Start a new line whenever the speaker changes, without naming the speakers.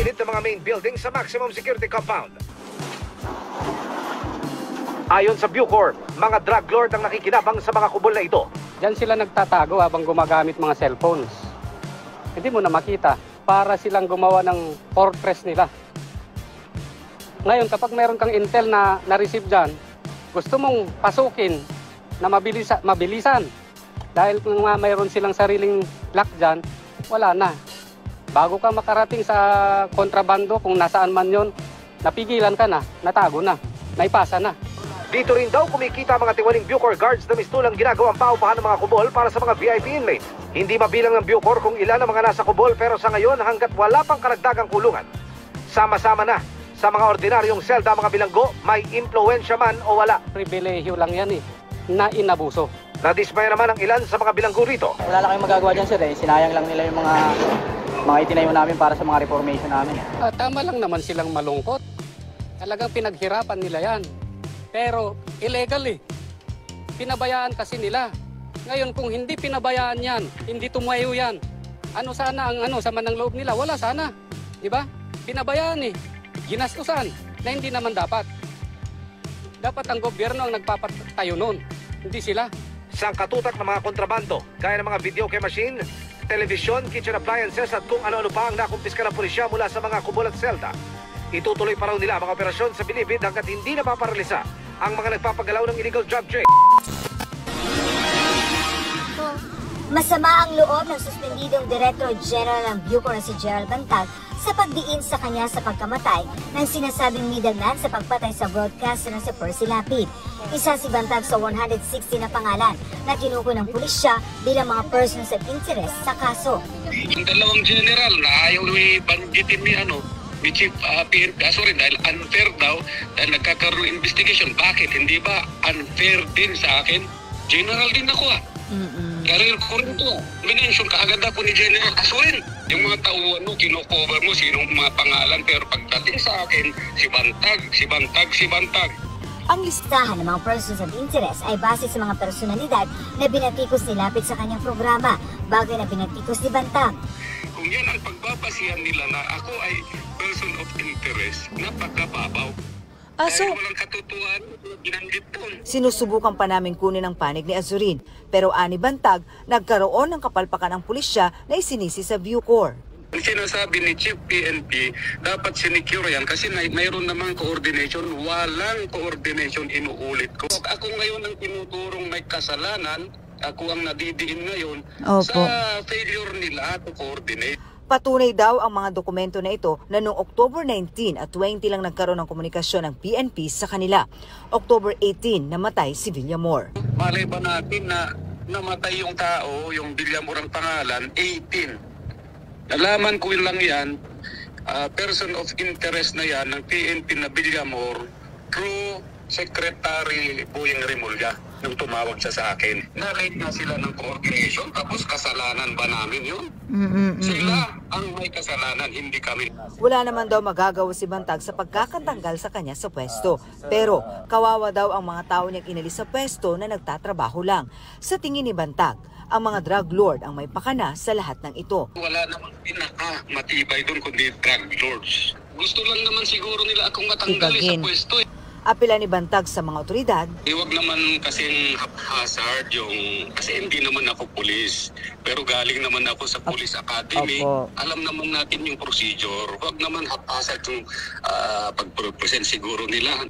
gilid ng mga main building sa maximum security compound. Ayon sa Bucor, mga drug lord ang nakikinabang sa mga kubol na ito.
Diyan sila nagtatago habang gumagamit mga cellphones. Hindi mo na makita para silang gumawa ng fortress nila. Ngayon, kapag meron kang intel na na-receive dyan, gusto mong pasukin na mabilisan. Dahil kung mayroon silang sariling lock dyan, wala na. Bago ka makarating sa kontrabando, kung nasaan man yon, napigilan ka na, natago na, naipasa na.
Dito rin daw kumikita mga tiwaling Bucor guards na mistulang ginagawang paupahan ng mga kubol para sa mga VIP inmates. Hindi mabilang ng Bucor kung ilan ang mga nasa kubol, pero sa ngayon hanggat wala pang karagdagang kulungan, sama-sama na sa mga ordinaryong selda mga bilanggo, may impluwensya man o wala.
Pribilehiyo lang yan na inabuso.
Nadismaya naman ang ilan sa mga bilanggo rito.
Wala lang kayong magagawa dyan, sir. Sinayang lang nila yung mga itinayo namin para sa mga reformation namin.
Tama lang naman silang malungkot. Talagang pinaghirapan nila yan. Pero illegal Pinabayaan kasi nila. Ngayon kung hindi pinabayaan yan, hindi tumayo yan, ano sana ang sama ng loob nila? Wala sana. Di ba? Pinabayaan ginastusan na hindi naman dapat. Dapat ang gobyerno ang nagpapatayo noon, hindi sila.
Sangkatutak ng mga kontrabando, gaya ng mga video game machine, television, kitchen appliances at kung ano-ano pa ang nakumpiska ng pulisya mula sa mga kubol at selda. Itutuloy pa raw nila ang mga operasyon sa Bilibid hanggat hindi napaparalisa ang mga nagpapagalaw ng illegal drug trade.
Masama ang loob ng suspendidong Director General ng Bucor na si Gerald Bantag sa pagdiin sa kanya sa pagkamatay ng sinasabing middleman sa pagpatay sa broadcaster na si Percy Lapid. Isa si Bantag sa 160 na pangalan na kinuko ng pulisya bilang mga persons of interest sa kaso.
Yung dalawang general na ayaw banggitin ni Chief PNP, sorry, dahil unfair daw, dahil nagkakaroon investigation. Bakit? Hindi ba unfair din sa akin? General din ako Career ko rin to. Minention ka agad ako ni General Asurin. Yung mga tauhan mo, kino-cover mo, sinong mga pangalan. Pero pagdating sa akin, si Bantag.
Ang listahan ng mga persons of interest ay base sa mga personalidad na binatikos ni Lapid sa kanyang programa, bagay na binatikos ni Bantag.
Kung yan ang pagbabasihan nila na ako ay person of interest, napakababaw. Dahil walang katotohanan, binanggit po.
Sinusubukan pa namin kunin ang panig ni Azurin, pero ani Bantag, nagkaroon ng kapalpakan ng pulisya na isinisi sa Bucor.
Ang sinasabi ni Chief PNP, dapat sinecure yan kasi mayroon namang coordination. Walang coordination, inuulit ko. Ako ngayon ang tinuturong may kasalanan, ako ang nadidiin ngayon sa failure nila to coordinate.
Patunay daw ang mga dokumento na ito na noong October 19 at 20 lang nagkaroon ng komunikasyon ng PNP sa kanila. October 18, namatay si Villamor.
Malay ba natin na namatay yung tao, yung Villamor ang pangalan, 18. Nalaman ko lang yan, person of interest na yan ng PNP na Villamor through Secretary Boyeng Remulla nung tumawag siya sa akin. Na-rate na sila ng coordination, tapos kasalanan ba namin yun? Sila ang may kasalanan, hindi kami.
Wala naman daw magagawa si Bantag sa pagkakatanggal sa kanya sa pwesto. Pero kawawa daw ang mga tao niyang inalis sa pwesto na nagtatrabaho lang. Sa tingin ni Bantag, ang mga drug lord ang may pakana sa lahat ng ito.
Wala namang pinaka-matibay doon kundi drug lords. Gusto lang naman siguro nila akong matanggal sa pwesto.
Apela ni Bantag sa mga otoridad.
Huwag naman kasing haphazard kasi hindi naman ako pulis. Pero galing naman ako sa Police Academy. Alam naman natin yung procedure. Huwag naman haphazard yung pag-present siguro nila.